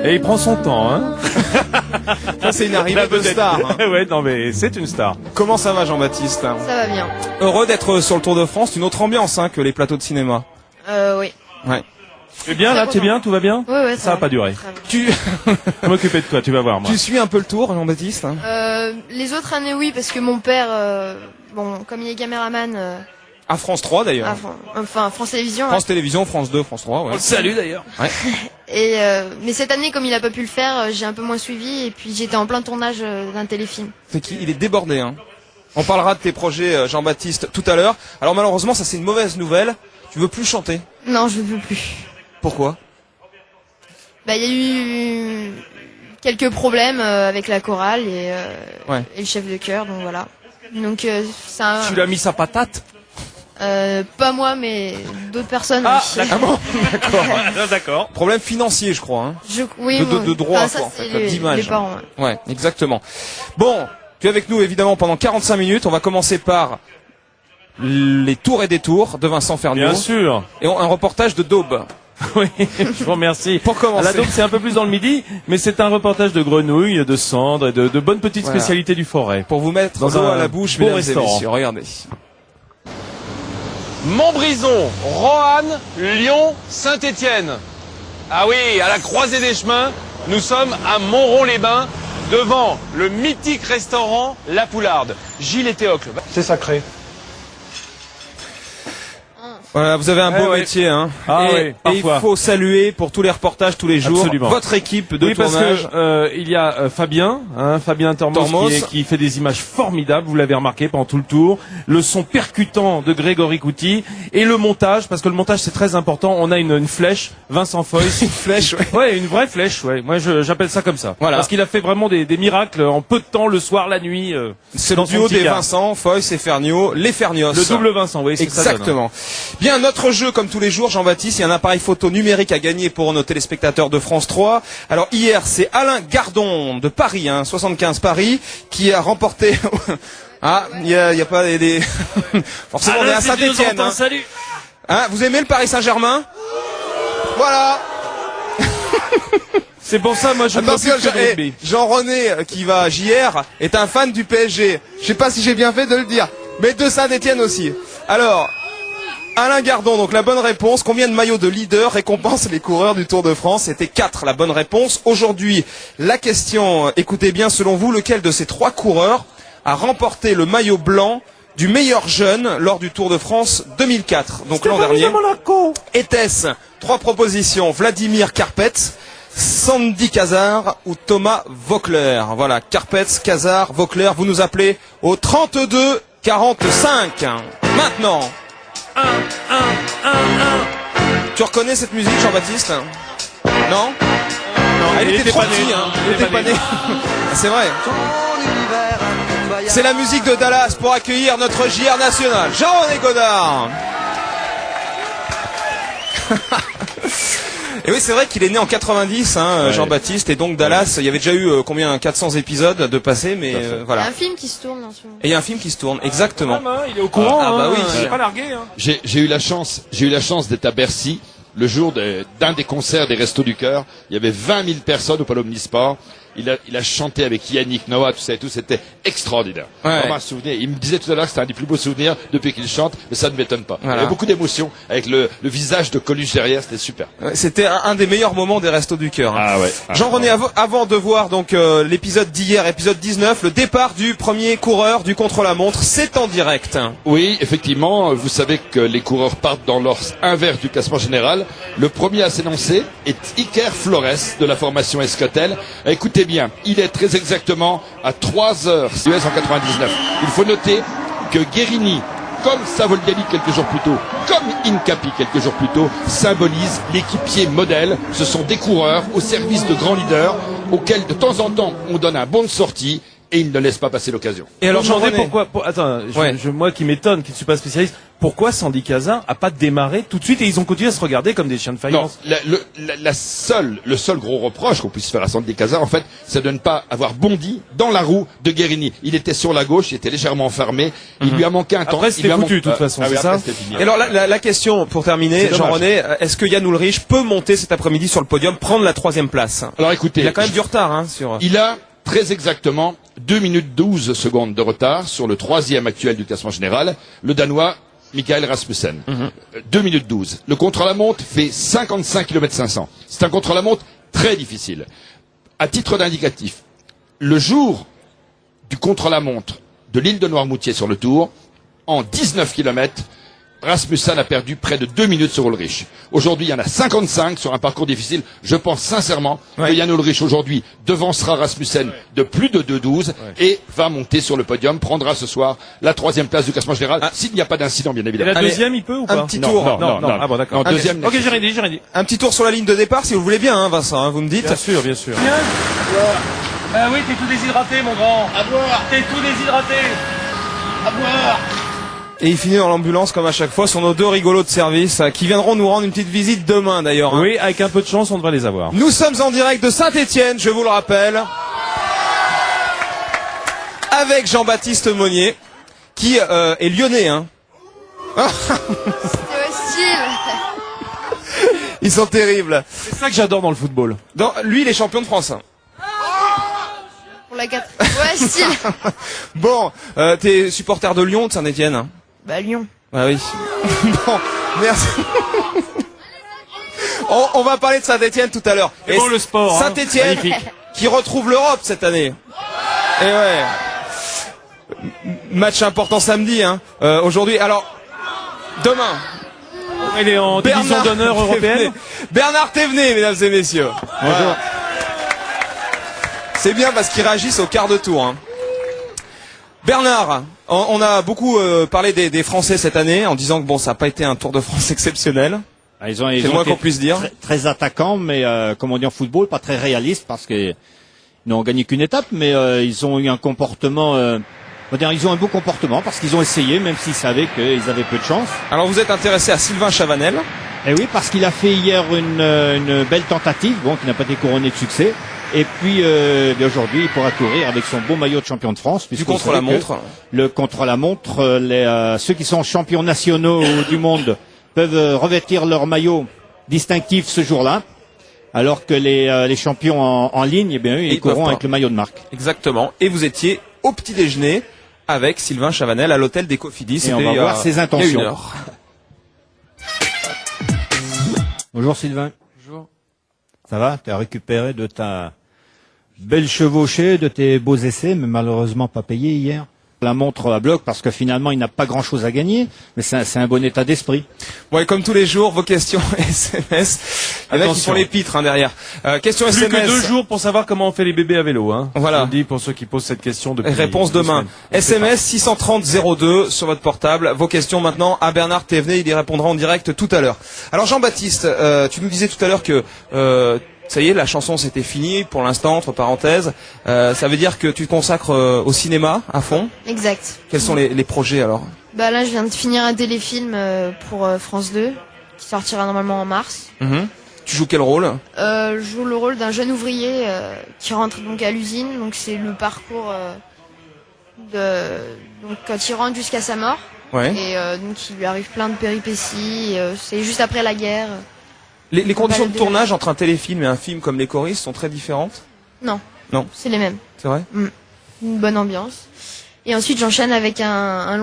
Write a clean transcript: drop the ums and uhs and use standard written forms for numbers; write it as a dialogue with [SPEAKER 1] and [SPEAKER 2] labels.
[SPEAKER 1] Et il prend son temps, hein.
[SPEAKER 2] Ça, c'est une arrivée de star. Hein.
[SPEAKER 1] Ouais, non, mais c'est une star.
[SPEAKER 2] Comment ça va, Jean-Baptiste?
[SPEAKER 3] Ça va bien.
[SPEAKER 2] Heureux d'être sur le Tour de France, une autre ambiance hein, que les plateaux de cinéma.
[SPEAKER 3] Oui.
[SPEAKER 2] Ouais.
[SPEAKER 1] Tu es bien là, t'es bien, tout va bien?
[SPEAKER 3] Ouais,
[SPEAKER 1] Ça va pas durer.
[SPEAKER 2] Tu
[SPEAKER 1] Je vais m'occuper de toi, tu vas voir, moi.
[SPEAKER 2] tu suis un peu le Tour, Jean-Baptiste hein?
[SPEAKER 3] Les autres années, oui, parce que mon père, bon, comme il est caméraman,
[SPEAKER 2] À France 3 d'ailleurs.
[SPEAKER 3] enfin France Télévisions.
[SPEAKER 2] France Télévisions, France 2, France 3, ouais.
[SPEAKER 1] Salut d'ailleurs.
[SPEAKER 2] Ouais.
[SPEAKER 3] Et mais cette année, comme il a pas pu le faire, j'ai un peu moins suivi. Et puis j'étais en plein tournage d'un téléfilm.
[SPEAKER 2] C'est qui? Il est débordé. Hein. On parlera de tes projets, Jean-Baptiste, tout à l'heure. Alors malheureusement, ça c'est une mauvaise nouvelle. Tu veux plus chanter?
[SPEAKER 3] Non, je veux plus.
[SPEAKER 2] Pourquoi?
[SPEAKER 3] Bah, il y a eu quelques problèmes avec la chorale et le chef de chœur, donc voilà. Donc ça.
[SPEAKER 1] Tu l'as mis sa patate?
[SPEAKER 3] Pas moi, mais d'autres personnes.
[SPEAKER 1] Ah,
[SPEAKER 3] oui.
[SPEAKER 2] D'accord.
[SPEAKER 1] D'accord.
[SPEAKER 2] Problème financier, je crois. Hein.
[SPEAKER 3] Oui,
[SPEAKER 2] de droit,
[SPEAKER 3] enfin, ça,
[SPEAKER 2] quoi, en fait,
[SPEAKER 3] c'est
[SPEAKER 2] d'image.
[SPEAKER 3] les parents. Ouais.
[SPEAKER 2] Ouais, exactement. Bon, tu es avec nous évidemment pendant 45 minutes. On va commencer par les tours et détours de Vincent Ferniaud.
[SPEAKER 1] Bien sûr.
[SPEAKER 2] Et un reportage de Daube.
[SPEAKER 1] Oui, je vous remercie.
[SPEAKER 2] Pour commencer.
[SPEAKER 1] La Daube, c'est un peu plus dans le midi, mais c'est un reportage de grenouilles, de cendres et de bonnes petites
[SPEAKER 2] Voilà.
[SPEAKER 1] spécialités du forêt.
[SPEAKER 2] Pour vous mettre
[SPEAKER 1] Dans
[SPEAKER 2] l'eau
[SPEAKER 1] un
[SPEAKER 2] à la bouche,
[SPEAKER 1] beau
[SPEAKER 2] mesdames et
[SPEAKER 1] restaurant.
[SPEAKER 2] messieurs. Regardez.
[SPEAKER 4] Montbrison, Roanne, Lyon, Saint-Étienne. Ah oui, à la croisée des chemins, nous sommes à Montron-les-Bains, devant le mythique restaurant La Poularde. Gilles et Théocle.
[SPEAKER 5] C'est sacré.
[SPEAKER 2] Voilà, vous avez un beau
[SPEAKER 1] ouais.
[SPEAKER 2] métier, hein.
[SPEAKER 1] Ah
[SPEAKER 2] et,
[SPEAKER 1] oui,
[SPEAKER 2] et il
[SPEAKER 1] parfois.
[SPEAKER 2] faut saluer pour tous les reportages tous les jours
[SPEAKER 1] Absolument.
[SPEAKER 2] votre équipe de
[SPEAKER 1] Oui, parce
[SPEAKER 2] tournage.
[SPEAKER 1] que il y a Fabien, Fabien Tormos,
[SPEAKER 2] Tormos.
[SPEAKER 1] qui fait des images formidables. Vous l'avez remarqué pendant tout le tour. Le son percutant de Grégory Couty et le montage, parce que le montage c'est très important. On a une flèche, Vincent Foyce,
[SPEAKER 2] Une flèche, ouais.
[SPEAKER 1] ouais, une vraie flèche. Ouais, moi j'appelle ça comme ça.
[SPEAKER 2] Voilà.
[SPEAKER 1] Parce qu'il a fait vraiment des miracles en peu de temps, le soir, la nuit.
[SPEAKER 2] C'est le
[SPEAKER 1] dans son
[SPEAKER 2] duo
[SPEAKER 1] petit
[SPEAKER 2] des
[SPEAKER 1] car.
[SPEAKER 2] Vincent, Foyce et Ferniaud, les Fernios.
[SPEAKER 1] Le double Vincent, oui, c'est ça. donne, hein.
[SPEAKER 2] Exactement. Bien, notre jeu, comme tous les jours, Jean-Baptiste, il y a un appareil photo numérique à gagner pour nos téléspectateurs de France 3. Alors hier, c'est Alain Gardon de Paris, 75 Paris, qui a remporté... Ah, il y a pas des... Forcément, on est à Saint-Étienne. Hein.
[SPEAKER 1] Salut.
[SPEAKER 2] Hein, vous aimez le Paris Saint-Germain? Voilà.
[SPEAKER 1] C'est pour ça, moi je
[SPEAKER 2] Attention,
[SPEAKER 1] m'occupe de rugby.
[SPEAKER 2] Jean-René, qui va à JR, est un fan du PSG. Je sais pas si j'ai bien fait de le dire, mais de Saint-Étienne aussi. Alors... Alain Gardon, donc la bonne réponse. Combien de maillots de leader récompensent les coureurs du Tour de France? C'était 4 la bonne réponse. Aujourd'hui, la question, écoutez bien, selon vous, lequel de ces 3 coureurs a remporté le maillot blanc du meilleur jeune lors du Tour de France 2004? Donc l'an dernier. Était-ce 3 propositions? Vladimir Carpet, Sandy Cazard ou Thomas Voeckler? Voilà, Carpet, Cazard, Voeckler. Vous nous appelez au 32 45. Maintenant. Tu reconnais cette musique, Jean-Baptiste? Non? Non, il était trop
[SPEAKER 1] pas né.
[SPEAKER 2] petit, hein.
[SPEAKER 1] Il était pas né.
[SPEAKER 2] C'est vrai. C'est la musique de Dallas pour accueillir notre JR national, Jean-René Godard. Et oui, c'est vrai qu'il est né en 90,
[SPEAKER 1] Ouais.
[SPEAKER 2] Jean-Baptiste, et donc Dallas, il y avait déjà eu combien 400 épisodes de passé, mais
[SPEAKER 3] Il y a
[SPEAKER 2] voilà.
[SPEAKER 3] un film qui se tourne en ce moment.
[SPEAKER 2] Et il y a un film qui se tourne, exactement.
[SPEAKER 1] Il est au courant.
[SPEAKER 2] Ah, bah oui.
[SPEAKER 1] Il est pas largué. Hein.
[SPEAKER 6] J'ai eu la chance d'être à Bercy le jour d'un des concerts des Restos du Cœur. Il y avait 20 000 personnes au Palais Omnisport. Il a chanté avec Yannick Noah, tout ça et tout. C'était extraordinaire.
[SPEAKER 2] Ouais.
[SPEAKER 6] Vraiment un souvenir. Il me disait tout à l'heure que c'était un des plus beaux souvenirs depuis qu'il chante, mais ça ne m'étonne pas.
[SPEAKER 2] Voilà.
[SPEAKER 6] Il y avait beaucoup d'émotions avec le visage de Coluche derrière. C'était super.
[SPEAKER 2] C'était un des meilleurs moments des Restos du Cœur.
[SPEAKER 6] Ah ouais.
[SPEAKER 2] Jean-René, avant de voir donc l'épisode d'hier, épisode 19, le départ du premier coureur du contre-la-montre, c'est en direct.
[SPEAKER 6] Oui, effectivement, vous savez que les coureurs partent dans l'ordre inverse du classement général. Le premier à s'énoncer est Iker Flores de la formation Escotel. Écoutez bien, il est très exactement à 3h US en 99. Il faut noter que Guérini, comme Savolgani quelques jours plus tôt, comme Incapi quelques jours plus tôt, symbolise l'équipier modèle. Ce sont des coureurs au service de grands leaders auxquels de temps en temps on donne un bon de sortie et il ne laisse pas passer l'occasion.
[SPEAKER 2] Et alors,
[SPEAKER 1] Vous demandez
[SPEAKER 2] Jean-René,
[SPEAKER 1] pourquoi, attends,
[SPEAKER 2] Ouais.
[SPEAKER 1] moi qui m'étonne, qui ne suis pas spécialiste, pourquoi Sandy Cazin a pas démarré tout de suite et ils ont continué à se regarder comme des chiens de
[SPEAKER 6] Non,
[SPEAKER 1] faïence?
[SPEAKER 6] le seul gros reproche qu'on puisse faire à Sandy Cazin, en fait, c'est de ne pas avoir bondi dans la roue de Guérini. Il était sur la gauche, il était légèrement enfermé, il lui a manqué un temps.
[SPEAKER 1] Après,
[SPEAKER 6] il
[SPEAKER 1] c'était
[SPEAKER 6] lui a
[SPEAKER 1] foutu,
[SPEAKER 6] manqué-
[SPEAKER 1] de toute façon,
[SPEAKER 6] oui,
[SPEAKER 1] c'est
[SPEAKER 6] après,
[SPEAKER 1] ça
[SPEAKER 6] c'était fini.
[SPEAKER 2] Et alors la question pour terminer,
[SPEAKER 6] C'est dommage.
[SPEAKER 2] Jean-René, est-ce que Yann Ulrich peut monter cet après-midi sur le podium, prendre la 3e place?
[SPEAKER 6] Alors écoutez,
[SPEAKER 2] Il a quand même du retard, hein, sur.
[SPEAKER 6] il a très exactement 2 minutes 12 secondes de retard sur le 3e actuel du classement général, le Danois Michael Rasmussen. 2 minutes 12. Le contre-la-montre fait 55 km 500. C'est un contre-la-montre très difficile. À titre d'indicatif, le jour du contre-la-montre de l'île de Noirmoutier sur le Tour, en 19 km, Rasmussen a perdu près de 2 minutes sur Ulrich. Aujourd'hui, il y en a 55 sur un parcours difficile. Je pense sincèrement que Yann Ulrich aujourd'hui devancera Rasmussen de plus de 2,12 et va monter sur le podium, prendra ce soir la 3e place du classement général, s'il n'y a pas d'incident bien
[SPEAKER 1] Et
[SPEAKER 6] évidemment.
[SPEAKER 1] la deuxième, il peut ou pas?
[SPEAKER 2] Un petit tour.
[SPEAKER 1] Non. Ah bon, d'accord.
[SPEAKER 6] Non, deuxième,
[SPEAKER 1] Ok, j'ai rien dit.
[SPEAKER 2] Un petit tour sur la ligne de départ, si vous voulez bien, hein, Vincent, hein, vous me dites.
[SPEAKER 1] Bien sûr. Bah oui, t'es tout déshydraté, mon grand. À boire. T'es tout déshydraté. À boire.
[SPEAKER 2] Et il finit dans l'ambulance comme à chaque fois sur nos 2 rigolos de service qui viendront nous rendre une petite visite demain d'ailleurs. Hein.
[SPEAKER 1] Oui, avec un peu de chance, on devrait les avoir.
[SPEAKER 2] Nous sommes en direct de Saint-Étienne, je vous le rappelle, avec Jean-Baptiste Monnier, qui est lyonnais. Hein.
[SPEAKER 3] C'est hostile.
[SPEAKER 2] Ils sont terribles.
[SPEAKER 1] C'est ça que j'adore dans le football.
[SPEAKER 2] Lui, il est champion de France. Hein.
[SPEAKER 3] Pour la 4. Ouais, style.
[SPEAKER 2] Bon, t'es supporter de Lyon, de Saint-Étienne. Hein.
[SPEAKER 3] Bah, Lyon.
[SPEAKER 2] Ah oui. Bon, merci. On va parler de Saint-Étienne tout à l'heure.
[SPEAKER 1] C'est bon, le sport, hein.
[SPEAKER 2] Saint-Étienne
[SPEAKER 1] Magnifique.
[SPEAKER 2] qui retrouve l'Europe cette année. Et ouais. Match important samedi. Hein. Aujourd'hui, alors demain.
[SPEAKER 1] Elle est en division d'honneur européenne.
[SPEAKER 2] Thévenet. Bernard Thévenet, mesdames et messieurs. Bonjour. C'est bien parce qu'ils réagissent au quart de tour. Hein. Bernard, on a beaucoup parlé des Français cette année en disant que bon, ça n'a pas été un Tour de France exceptionnel.
[SPEAKER 5] Ils ont
[SPEAKER 2] C'est le moins
[SPEAKER 5] été
[SPEAKER 2] qu'on puisse dire.
[SPEAKER 5] très attaquants, mais comme on dit en football, pas très réalistes parce qu'ils n'ont gagné qu'une étape, mais ils ont eu un comportement. On va dire, ils ont un beau comportement parce qu'ils ont essayé, même s'ils savaient qu'ils avaient peu de chance.
[SPEAKER 2] Alors vous êtes intéressé à Sylvain Chavanel.
[SPEAKER 5] Et oui, parce qu'il a fait hier une belle tentative, bon, qui n'a pas été couronnée de succès. Et puis aujourd'hui, il pourra courir avec son beau maillot de champion de France.
[SPEAKER 2] Du contre-la-montre.
[SPEAKER 5] Le contre-la-montre, ceux qui sont champions nationaux du monde peuvent revêtir leur maillot distinctif ce jour-là, alors que les champions en ligne, eh bien, eux, ils courront avec le maillot de marque.
[SPEAKER 2] Exactement. Et vous étiez au petit déjeuner avec Sylvain Chavanel à l'hôtel des Cofidis.
[SPEAKER 5] Et on va voir ses intentions.
[SPEAKER 2] Il y a 1 heure.
[SPEAKER 5] Bonjour Sylvain.
[SPEAKER 2] Bonjour.
[SPEAKER 5] Ça va? Tu as récupéré de ta belle chevauchée, de tes beaux essais, mais malheureusement pas payé hier. La montre à bloc parce que finalement il n'a pas grand chose à gagner, mais c'est un bon état d'esprit.
[SPEAKER 2] Ouais, comme tous les jours, vos questions SMS. Il y en a qui font les pitres hein, derrière. Question
[SPEAKER 1] Plus
[SPEAKER 2] SMS.
[SPEAKER 1] que 2 jours pour savoir comment on fait les bébés à vélo. Hein.
[SPEAKER 2] Voilà.
[SPEAKER 1] Je le dis pour ceux qui posent cette question depuis.
[SPEAKER 2] Réponse
[SPEAKER 1] 2
[SPEAKER 2] demain.
[SPEAKER 1] semaines.
[SPEAKER 2] SMS 630 02 sur votre portable. Vos questions maintenant à Bernard Thévenet. Il y répondra en direct tout à l'heure. Alors Jean-Baptiste, tu nous disais tout à l'heure que ça y est, la chanson c'était fini pour l'instant, entre parenthèses. Ça veut dire que tu te consacres au cinéma à fond.
[SPEAKER 3] Exact.
[SPEAKER 2] Quels sont les projets alors?
[SPEAKER 3] Bah là, je viens de finir un téléfilm pour France 2 qui sortira normalement en mars.
[SPEAKER 2] Tu joues quel rôle?
[SPEAKER 3] Je joue le rôle d'un jeune ouvrier qui rentre donc à l'usine. Donc c'est le parcours donc quand il rentre jusqu'à sa mort.
[SPEAKER 2] Ouais.
[SPEAKER 3] Et donc il lui arrive plein de péripéties. C'est juste après la guerre.
[SPEAKER 2] Les conditions de tournage entre un téléfilm et un film comme Les Choristes sont très différentes?
[SPEAKER 3] Non.
[SPEAKER 2] Non.
[SPEAKER 3] C'est les mêmes.
[SPEAKER 2] C'est vrai?
[SPEAKER 3] Une bonne ambiance. Et ensuite j'enchaîne avec un